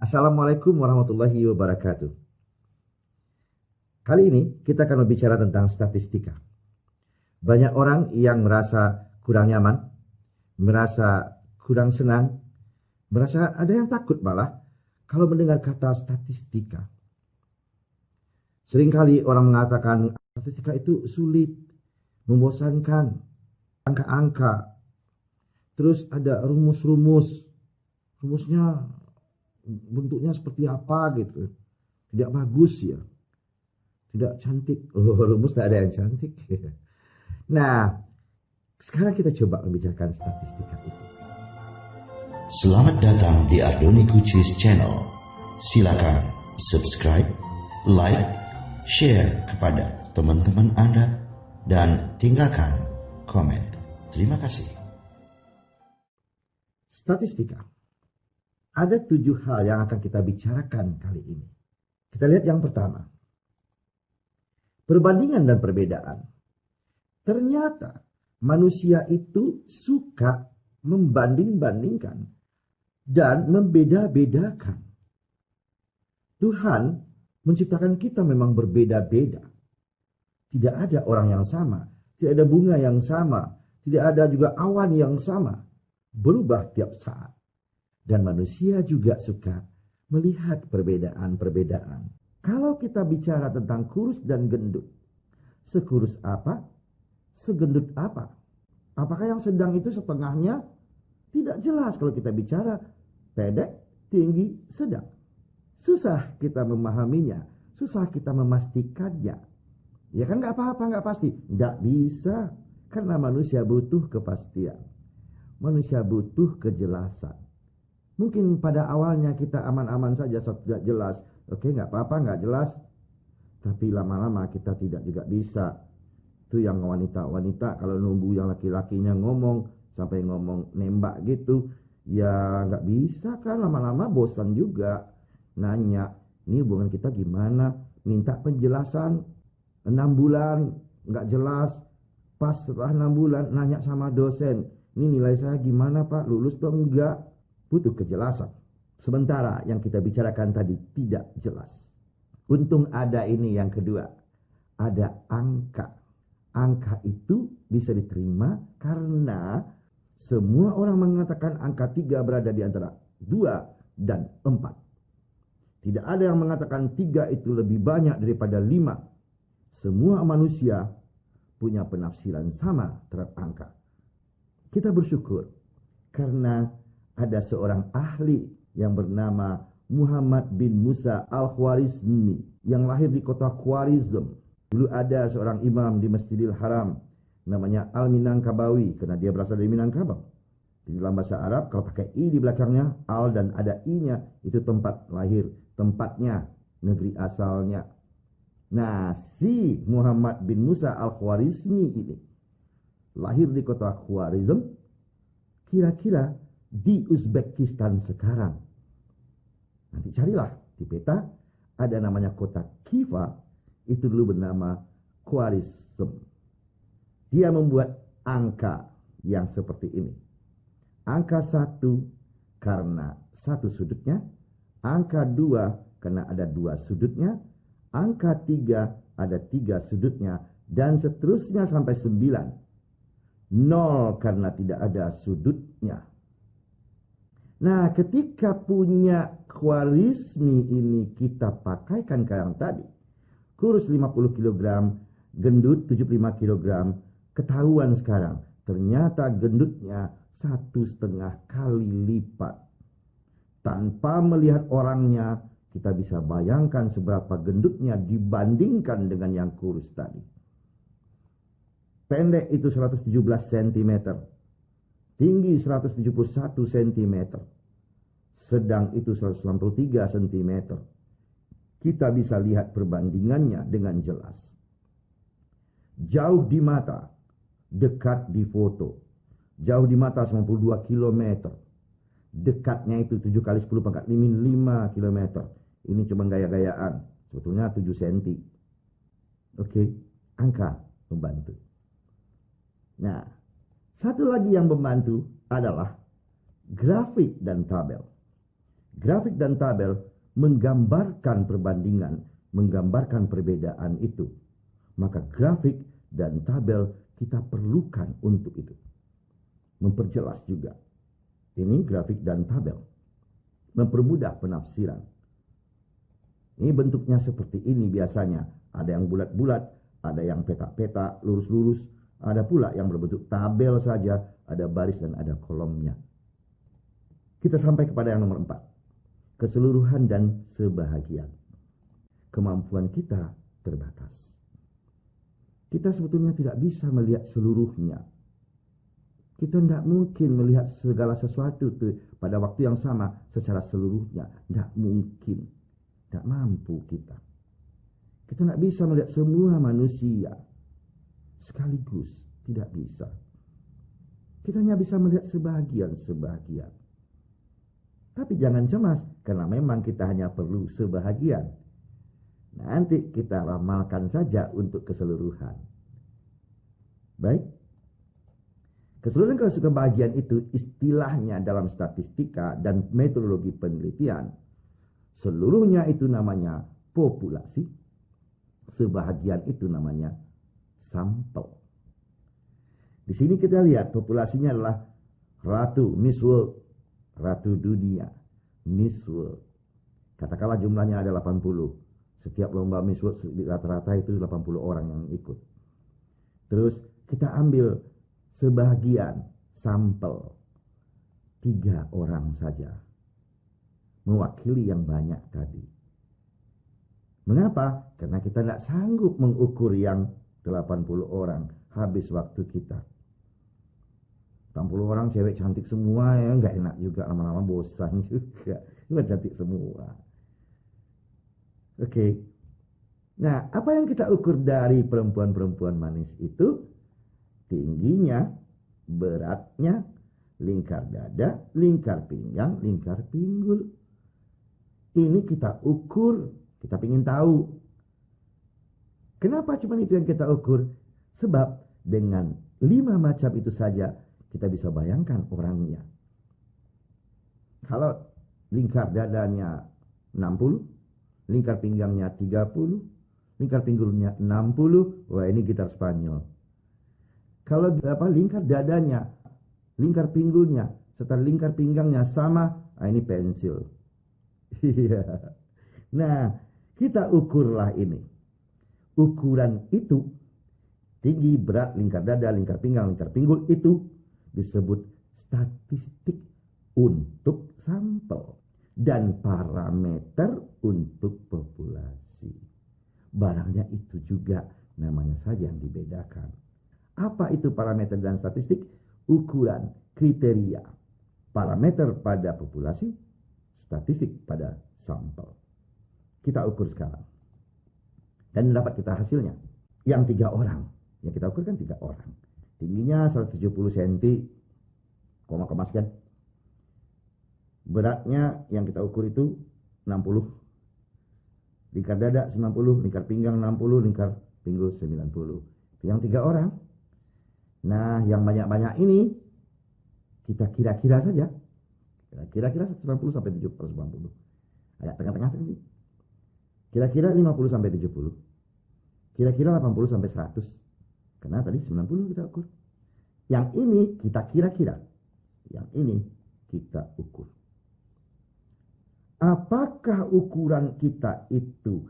Assalamualaikum warahmatullahi wabarakatuh. Kali ini kita akan berbicara tentang statistika. Banyak orang yang merasa kurang nyaman, merasa kurang senang, merasa ada yang takut malah kalau mendengar kata statistika. Seringkali orang mengatakan statistika itu sulit, membosankan, angka-angka. Terus ada rumus-rumus. Rumusnya bentuknya seperti apa gitu. Tidak bagus ya. Tidak cantik. Rumus tak ada yang cantik. Nah, sekarang kita coba membicarakan statistika itu. Selamat datang di Ardoni Kucis Channel. Silakan subscribe, like, share kepada teman-teman Anda, dan tinggalkan komen. Terima kasih. Statistika. Ada 7 hal yang akan kita bicarakan kali ini. Kita lihat yang pertama. Perbandingan dan perbedaan. Ternyata manusia itu suka membanding-bandingkan dan membeda-bedakan. Tuhan menciptakan kita memang berbeda-beda. Tidak ada orang yang sama, tidak ada bunga yang sama, tidak ada juga awan yang sama. Berubah tiap saat. Dan manusia juga suka melihat perbedaan-perbedaan. Kalau kita bicara tentang kurus dan gendut, sekurus apa? Segendut apa? Apakah yang sedang itu setengahnya? Tidak jelas kalau kita bicara pendek, tinggi, sedang. Susah kita memahaminya, susah kita memastikannya. Ya kan nggak apa-apa, nggak pasti. Nggak bisa, karena manusia butuh kepastian. Manusia butuh kejelasan. Mungkin pada awalnya kita aman-aman saja, tidak jelas. Oke, nggak apa-apa, nggak jelas. Tapi lama-lama kita tidak juga bisa. Itu yang wanita-wanita kalau nunggu yang laki-lakinya ngomong, sampai ngomong nembak gitu. Ya nggak bisa kan, lama-lama bosan juga. Nanya, ini hubungan kita gimana? Minta penjelasan. 6 bulan, nggak jelas. Pas setelah 6 bulan, nanya sama dosen. Ini nilai saya gimana Pak? Lulus atau enggak? Butuh kejelasan. Sementara yang kita bicarakan tadi tidak jelas. Untung ada ini yang kedua. Ada angka. Angka itu bisa diterima karena semua orang mengatakan angka 3 berada di antara 2 dan 4. Tidak ada yang mengatakan 3 itu lebih banyak daripada 5. Semua manusia punya penafsiran sama terhadap angka. Kita bersyukur karena ada seorang ahli yang bernama Muhammad bin Musa al-Khwarizmi yang lahir di kota Khwarizm. Dulu ada seorang imam di Masjidil Haram namanya Al-Minangkabawi karena dia berasal dari Minangkabau. Di dalam bahasa Arab kalau pakai i di belakangnya al dan ada i-nya itu tempat lahir, tempatnya, negeri asalnya. Nah, si Muhammad bin Musa al-Khwarizmi ini lahir di kota Khwarizm, kira-kira di Uzbekistan sekarang. Nanti carilah di peta, ada namanya kota Khiva, itu dulu bernama Khwarizm. Dia membuat angka yang seperti ini. Angka 1 karena 1 sudutnya, angka 2 karena ada 2 sudutnya, angka 3 ada 3 sudutnya, dan seterusnya sampai 9. 0 karena tidak ada sudutnya. Nah, ketika punya Khwarizmi ini kita pakaikan ke yang tadi. Kurus 50 kg, gendut 75 kg. Ketahuan sekarang, ternyata gendutnya 1,5 kali lipat. Tanpa melihat orangnya, kita bisa bayangkan seberapa gendutnya dibandingkan dengan yang kurus tadi. Pendek itu 117 cm. Tinggi 171 cm. Sedang itu 193 cm. Kita bisa lihat perbandingannya dengan jelas. Jauh di mata, dekat di foto. Jauh di mata 92 km. Dekatnya itu 7 kali 10 pangkat 5 km. Ini cuma gaya-gayaan. Sebetulnya 7 cm. Oke, angka membantu. Nah, satu lagi yang membantu adalah grafik dan tabel. Grafik dan tabel menggambarkan perbandingan, menggambarkan perbedaan itu. Maka grafik dan tabel kita perlukan untuk itu. Memperjelas juga. Ini grafik dan tabel. Mempermudah penafsiran. Ini bentuknya seperti ini biasanya. Ada yang bulat-bulat, ada yang petak-petak, lurus-lurus. Ada pula yang berbentuk tabel saja, ada baris dan ada kolomnya. Kita sampai kepada yang nomor 4. Keseluruhan dan sebahagian. Kemampuan kita terbatas. Kita sebetulnya tidak bisa melihat seluruhnya. Kita tidak mungkin melihat segala sesuatu itu pada waktu yang sama secara seluruhnya. Tidak mungkin. Tidak mampu kita. Kita tidak bisa melihat semua manusia sekaligus. Tidak bisa. Kita hanya bisa melihat sebahagian-sebahagian. Tapi jangan cemas, karena memang kita hanya perlu sebahagian. Nanti kita ramalkan saja untuk keseluruhan. Baik. Keseluruhan kebahagiaan itu istilahnya dalam statistika dan metodologi penelitian. Seluruhnya itu namanya populasi. Sebahagian itu namanya sampel. Di sini kita lihat populasinya adalah ratu, Miss World. Ratu dunia, Miss World. Katakanlah jumlahnya ada 80. Setiap lomba Miss World rata-rata itu 80 orang yang ikut. Terus kita ambil sebahagian sampel 3 orang saja. Mewakili yang banyak tadi. Mengapa? Karena kita tidak sanggup mengukur yang 80 orang. Habis waktu kita. 80 orang cewek cantik semua ya, nggak enak juga, lama-lama bosan juga. Nggak cantik semua. Oke. Nah, apa yang kita ukur dari perempuan-perempuan manis itu? Tingginya, beratnya, lingkar dada, lingkar pinggang, lingkar pinggul. Ini kita ukur, kita ingin tahu. Kenapa cuma itu yang kita ukur? Sebab dengan 5 macam itu saja kita bisa bayangkan orangnya. Kalau lingkar dadanya 60, lingkar pinggangnya 30, lingkar pinggulnya 60, wah ini gitar Spanyol. Kalau lingkar dadanya, lingkar pinggulnya, serta lingkar pinggangnya sama, ini pensil. Nah, kita ukurlah ini. Ukuran itu, tinggi, berat, lingkar dada, lingkar pinggang, lingkar pinggul itu disebut statistik untuk sampel dan parameter untuk populasi. Barangnya itu juga namanya saja yang dibedakan. Apa itu parameter dan statistik? Ukuran, kriteria, parameter pada populasi, statistik pada sampel. Kita ukur sekarang. Dan dapat kita hasilnya. Yang 3 orang. Yang kita ukur kan 3 orang. Tingginya 170 cm, koma sekian. Beratnya yang kita ukur itu 60. Lingkar dada 90, lingkar pinggang 60, lingkar pinggul 90. Yang 3 orang. Nah, yang banyak-banyak ini kita kira-kira saja. Kira-kira 190 sampai 190. Agak tengah-tengah tadi. Kira-kira 50 sampai 70. Kira-kira 80 sampai 100. Karena tadi 90 kita ukur. Yang ini kita kira-kira. Yang ini kita ukur. Apakah ukuran kita itu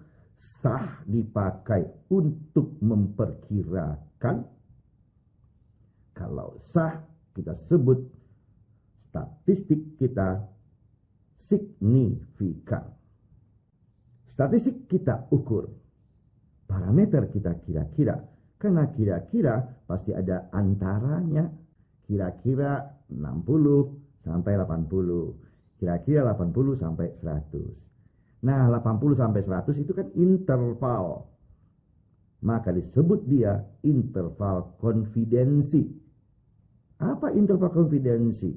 sah dipakai untuk memperkirakan? Kalau sah, kita sebut statistik kita signifikan. Statistik kita ukur. Parameter kita kira-kira. Karena kira-kira pasti ada antaranya. Kira-kira 60 sampai 80. Kira-kira 80 sampai 100. Nah, 80 sampai 100 itu kan interval. Maka disebut dia interval konfidensi. Apa interval konfidensi?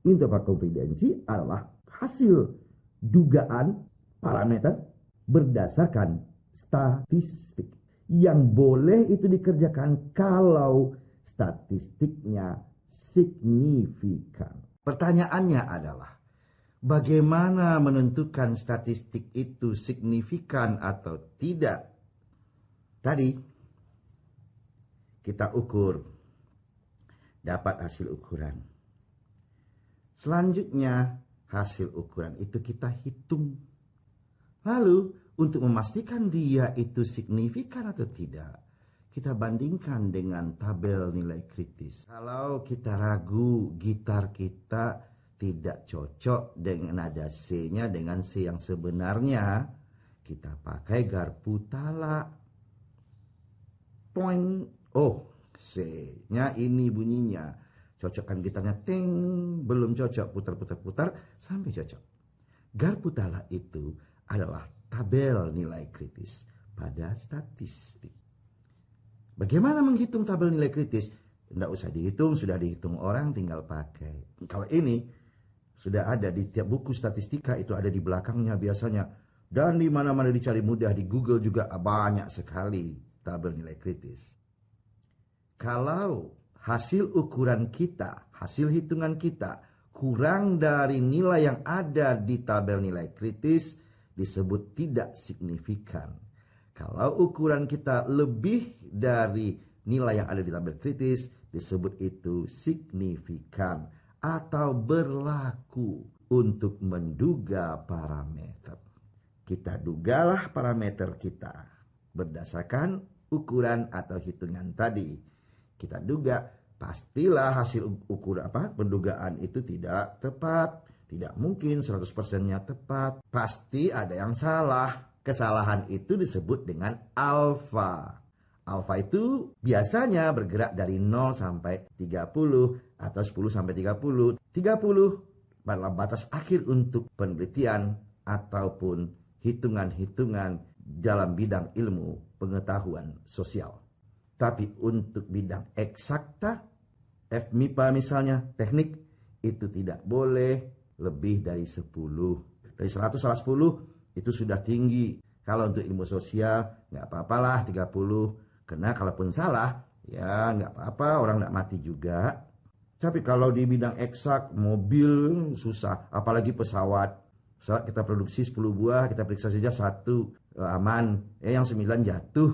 Interval konfidensi adalah hasil dugaan parameter berdasarkan statistik. Yang boleh itu dikerjakan kalau statistiknya signifikan. Pertanyaannya adalah, Bagaimana menentukan statistik itu signifikan atau tidak? Tadi kita ukur, dapat hasil ukuran. Selanjutnya hasil ukuran itu kita hitung. Lalu untuk memastikan dia itu signifikan atau tidak, kita bandingkan dengan tabel nilai kritis. Kalau kita ragu gitar kita tidak cocok dengan nada C-nya dengan C yang sebenarnya, kita pakai garpu tala. Point. Oh, C-nya ini bunyinya. Cocokkan gitarnya, ting, belum cocok, putar sampai cocok. Garpu tala itu adalah tabel nilai kritis pada statistik. Bagaimana menghitung tabel nilai kritis? Tidak usah dihitung, sudah dihitung orang, tinggal pakai. Kalau ini sudah ada di tiap buku statistika, itu ada di belakangnya biasanya. Dan di mana-mana dicari mudah, di Google juga banyak sekali tabel nilai kritis. Kalau hasil ukuran kita, hasil hitungan kita kurang dari nilai yang ada di tabel nilai kritis, disebut tidak signifikan. Kalau ukuran kita lebih dari nilai yang ada di tabel kritis, disebut itu signifikan atau berlaku untuk menduga parameter. Kita dugalah parameter kita berdasarkan ukuran atau hitungan tadi. Kita duga pastilah hasil ukuran pendugaan itu tidak tepat. Tidak mungkin 100%-nya tepat. Pasti ada yang salah. Kesalahan itu disebut dengan alfa. Alfa itu biasanya bergerak dari 0 sampai 30 atau 10 sampai 30. 30 adalah batas akhir untuk penelitian ataupun hitungan-hitungan dalam bidang ilmu pengetahuan sosial. Tapi untuk bidang eksakta, FMIPA misalnya, teknik, itu tidak boleh lebih dari 10. Dari 100 salah 10 itu sudah tinggi. Kalau untuk ilmu sosial nggak apa-apalah 30. Karena kalaupun salah, ya nggak apa-apa, orang nggak mati juga. Tapi kalau di bidang eksak, mobil susah, apalagi pesawat. Pesawat kita produksi 10 buah, kita periksa saja 1 aman. Yang 9 jatuh,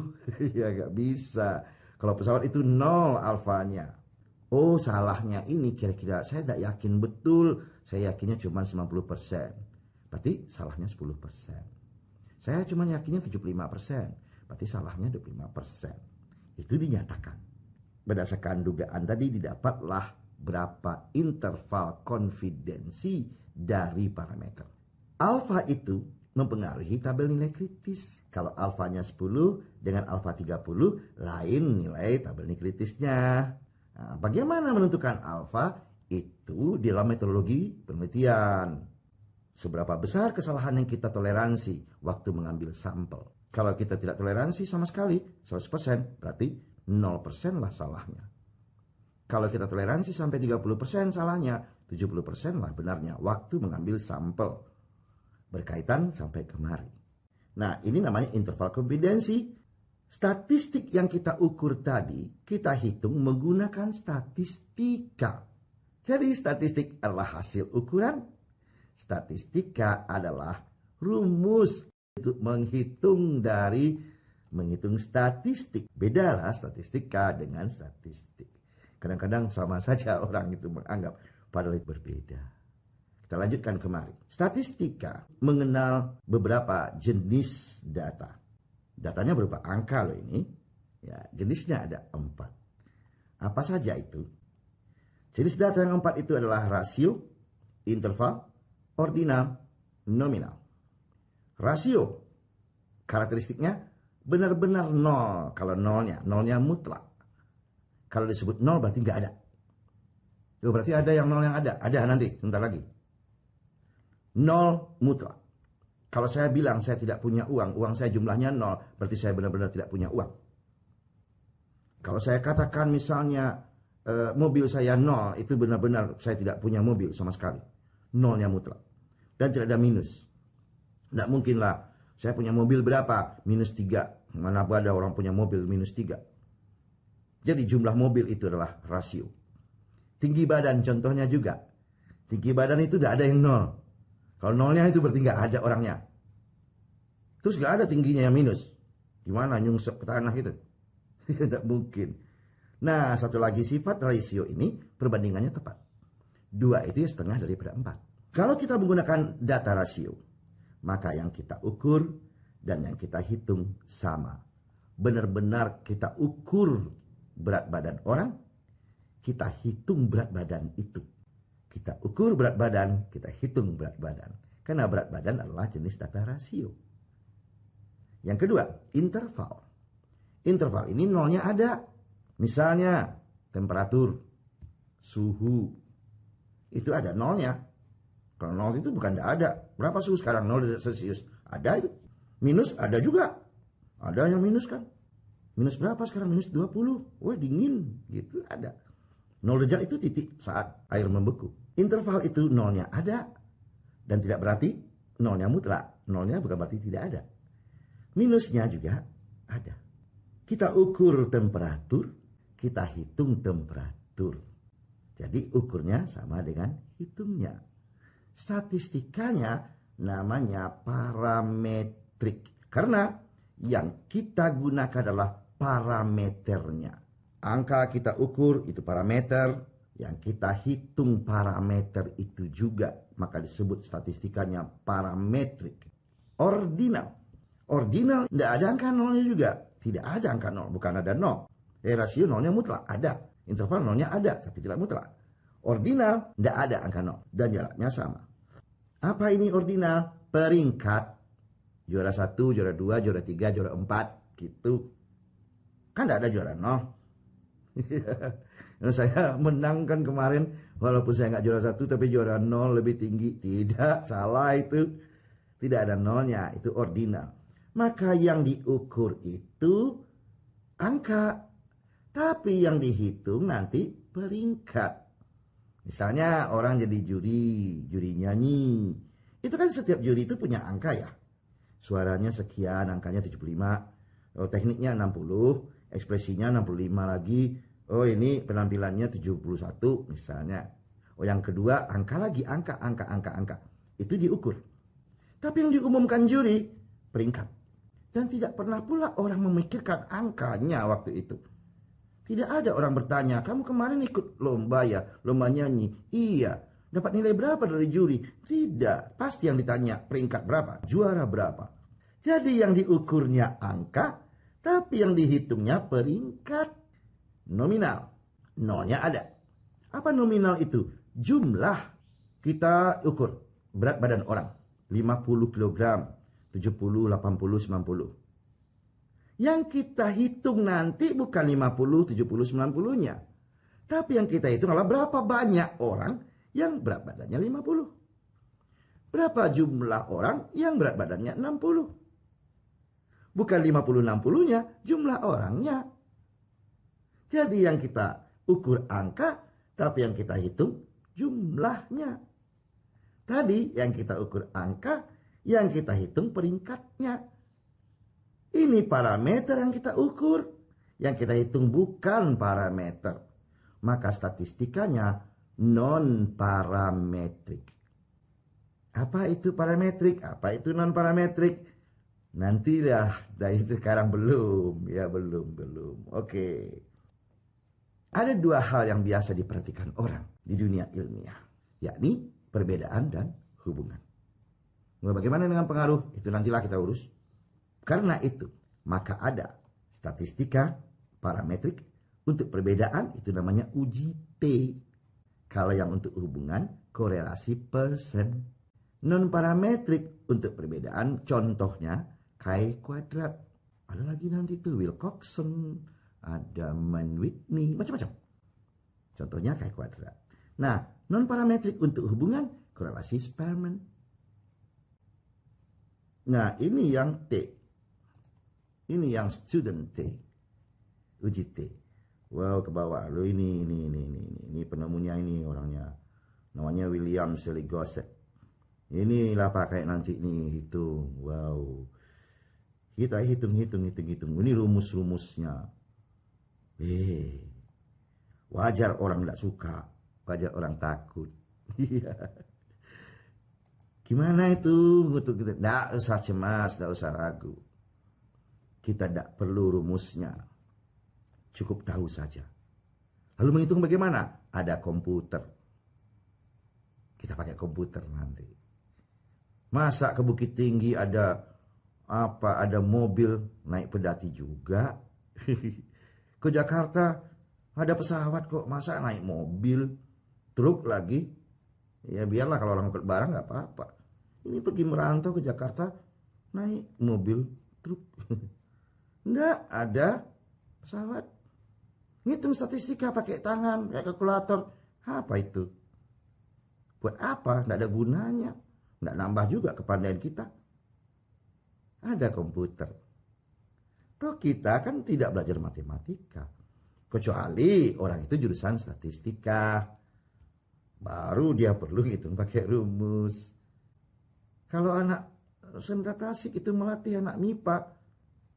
ya nggak bisa. Kalau pesawat itu 0 alfanya. Oh, salahnya ini kira-kira saya tidak yakin betul, saya yakinnya cuma 90%. Berarti salahnya 10%. Saya cuma yakinnya 75%. Berarti salahnya 25%. Itu dinyatakan. Berdasarkan dugaan tadi didapatlah berapa interval konfidensi dari parameter. Alfa itu mempengaruhi tabel nilai kritis. Kalau alfanya 10 dengan alfa 30, lain nilai tabel nilai kritisnya. Nah, bagaimana menentukan alfa? Itu di dalam metodologi penelitian. Seberapa besar kesalahan yang kita toleransi waktu mengambil sampel. Kalau kita tidak toleransi sama sekali, 100%, berarti 0% lah salahnya. Kalau kita toleransi sampai 30% salahnya, 70% lah benarnya waktu mengambil sampel. Berkaitan sampai kemari. Nah, ini namanya interval konfidensi. Statistik yang kita ukur tadi, kita hitung menggunakan statistika. Jadi statistik adalah hasil ukuran. Statistika adalah rumus untuk menghitung statistik. Bedalah statistika dengan statistik. Kadang-kadang sama saja orang itu menganggap, padahal itu berbeda. Kita lanjutkan kemari. Statistika mengenal beberapa jenis data. Datanya berupa angka loh ini. Ya, jenisnya ada 4. Apa saja itu? Jenis data yang 4 itu adalah rasio, interval, ordinal, nominal. Rasio, karakteristiknya benar-benar 0. Kalau nolnya mutlak. Kalau disebut 0 berarti nggak ada. Tuh, berarti ada yang 0 yang ada. Ada nanti, sebentar lagi. 0 mutlak. Kalau saya bilang saya tidak punya uang saya jumlahnya 0, berarti saya benar-benar tidak punya uang. Kalau saya katakan misalnya mobil saya 0, itu benar-benar saya tidak punya mobil sama sekali. 0-nya mutlak. Dan tidak ada minus. Tidak mungkinlah saya punya mobil berapa? -3. Mana ada orang punya mobil -3. Jadi jumlah mobil itu adalah rasio. Tinggi badan contohnya juga. Tinggi badan itu tidak ada yang 0. Kalau nolnya itu berarti nggak ada orangnya. Terus nggak ada tingginya yang minus. Gimana nyungsep ke tanah itu? Tidak mungkin. Nah, satu lagi sifat rasio ini perbandingannya tepat. 2 itu ya setengah daripada 4. Kalau kita menggunakan data rasio, maka yang kita ukur dan yang kita hitung sama. Benar-benar kita ukur berat badan orang, kita hitung berat badan itu. Kita ukur berat badan, kita hitung berat badan. Karena berat badan adalah jenis data rasio. Yang kedua, interval. Interval ini nolnya ada. Misalnya, temperatur, suhu, itu ada nolnya. Kalau nol itu bukan tidak ada. Berapa suhu sekarang? 0 Celcius. Ada itu. Minus ada juga. Ada yang minus kan. Minus berapa sekarang? Minus 20. Wah dingin. Gitu ada. 0 derajat itu titik saat air membeku. Interval itu nolnya ada. Dan tidak berarti nolnya mutlak. Nolnya bukan berarti tidak ada. Minusnya juga ada. Kita ukur temperatur. Kita hitung temperatur. Jadi ukurnya sama dengan hitungnya. Statistikanya namanya parametrik. Karena yang kita gunakan adalah parameternya. Angka kita ukur itu parameter. Yang kita hitung parameter itu juga. Maka disebut statistikanya parametrik. Ordinal. Ordinal tidak ada angka nolnya juga. Tidak ada angka nol. Bukan ada nol. Rasio nolnya mutlak. Ada. Interval nolnya ada. Tapi tidak mutlak. Ordinal tidak ada angka nol. Dan jaraknya sama. Apa ini ordinal? Peringkat. Juara 1, juara 2, juara 3, juara 4. Gitu. Kan tidak ada juara 0. Saya menang kan kemarin. Walaupun saya nggak juara 1 tapi juara 0 lebih tinggi. Tidak. Salah itu. Tidak ada nolnya. Itu ordinal. Maka yang diukur itu angka. Tapi yang dihitung nanti peringkat. Misalnya orang jadi juri nyanyi. Itu kan setiap juri itu punya angka ya. Suaranya sekian, angkanya 75. Oh, tekniknya 60, ekspresinya 65 lagi. Oh, ini penampilannya 71 misalnya. Oh, yang kedua angka lagi, angka. Itu diukur. Tapi yang diumumkan juri, peringkat. Dan tidak pernah pula orang memikirkan angkanya waktu itu. Tidak ada orang bertanya, kamu kemarin ikut lomba ya, lomba nyanyi. Iya, dapat nilai berapa dari juri? Tidak, pasti yang ditanya peringkat berapa, juara berapa. Jadi yang diukurnya angka, tapi yang dihitungnya peringkat. Nominal, nolnya ada. Apa nominal itu? Jumlah kita ukur berat badan orang. 50 kg, 70, 80, 90. Yang kita hitung nanti bukan 50, 70, 90-nya. Tapi yang kita hitung adalah berapa banyak orang yang berat badannya 50. Berapa jumlah orang yang berat badannya 60. Bukan 50, 60-nya, jumlah orangnya. Jadi yang kita ukur angka, tapi yang kita hitung jumlahnya. Tadi yang kita ukur angka, yang kita hitung peringkatnya. Ini parameter yang kita ukur. Yang kita hitung bukan parameter. Maka statistikanya non-parametrik. Apa itu parametrik? Apa itu non-parametrik? Nantilah, dari sekarang belum. Ya belum. Oke. Ada 2 hal yang biasa diperhatikan orang di dunia ilmiah. Yakni perbedaan dan hubungan. Bagaimana dengan pengaruh? Itu nantilah kita urus. Karena itu, maka ada statistika parametrik. Untuk perbedaan itu namanya uji T. Kalau yang untuk hubungan, korelasi persen. Non-parametrik untuk perbedaan, contohnya chi-kuadrat. Ada lagi nanti tuh Wilcoxon, ada Mann-Whitney, macam-macam. Contohnya chi-kuadrat. Nah, non-parametrik untuk hubungan, korelasi Spearman. Nah, ini yang T. Ini yang student T. Uji T. Wow, ke bawah. Lo ini penemunya ini orangnya. Namanya William Shelley Gossett. Inilah pakai nanti nih hitung. Wow. Kita hitung. Ini rumus-rumusnya. Wajar orang tidak suka. Wajar orang takut. Gimana itu? Tidak usah cemas, tidak usah ragu. Kita tidak perlu rumusnya. Cukup tahu saja. Lalu menghitung bagaimana? Ada komputer. Kita pakai komputer nanti. Masa ke Bukit Tinggi ada mobil naik pedati juga. Ke Jakarta ada pesawat kok, masa naik mobil, truk lagi. Ya biarlah kalau orang ikut barang nggak apa-apa. Ini pergi merantau ke Jakarta naik mobil, truk. Enggak ada pesawat. Ngitung statistika pakai tangan, pakai kalkulator. Apa itu? Buat apa? Nggak ada gunanya. Nggak nambah juga kepandaian kita. Ada komputer. Toh kita kan tidak belajar matematika. Kecuali orang itu jurusan statistika. Baru dia perlu ngitung pakai rumus. Kalau anak seni tasik itu melatih anak MIPA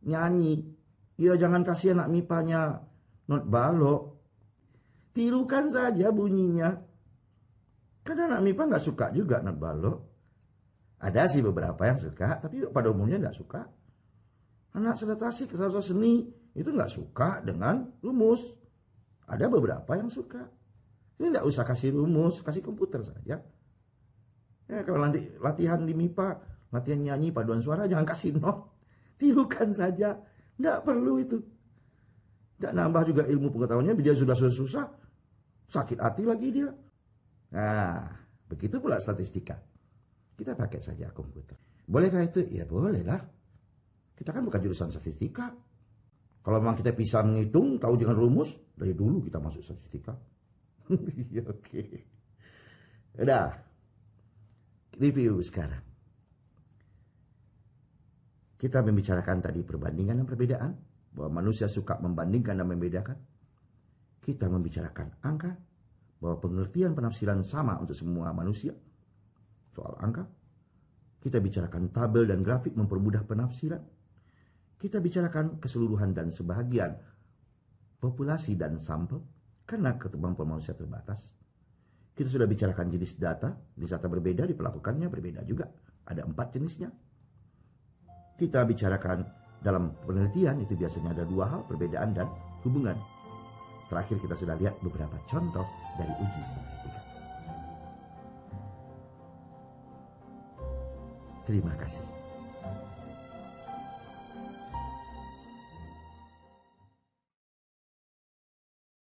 nyanyi. Ya jangan kasih anak MIPA-nya not balok. Tirukan saja bunyinya. Karena anak MIPA nggak suka juga not balok. Ada sih beberapa yang suka, tapi pada umumnya nggak suka. Anak seni tasik, seni itu nggak suka dengan rumus. Ada beberapa yang suka. Ini nggak usah kasih rumus, kasih komputer saja. Ya, kalau nanti latihan di MIPA, latihan nyanyi, paduan suara, jangan kasih not. Tirukan saja. Nggak perlu itu. Nggak nambah juga ilmu pengetahuannya, dia sudah susah. Sakit hati lagi dia. Nah, begitu pula statistika. Kita pakai saja komputer. Bolehkah itu? Ya boleh lah. Kita kan bukan jurusan statistika. Kalau memang kita bisa menghitung, tahu dengan rumus, dari dulu kita masuk statistika. Ya, oke. Udah. Review sekarang. Kita membicarakan tadi perbandingan dan perbedaan. Bahwa manusia suka membandingkan dan membedakan. Kita membicarakan angka. Bahwa pengertian penafsiran sama untuk semua manusia. Soal angka. Kita bicarakan tabel dan grafik mempermudah penafsiran. Kita bicarakan keseluruhan dan sebahagian populasi dan sampel. Karena kemampuan manusia terbatas. Kita sudah bicarakan jenis data. Jenis data berbeda, diperlakukannya berbeda juga. Ada 4 jenisnya. Kita bicarakan dalam penelitian itu biasanya ada 2 hal, perbedaan dan hubungan. Terakhir kita sudah lihat beberapa contoh dari uji statistika. Terima kasih.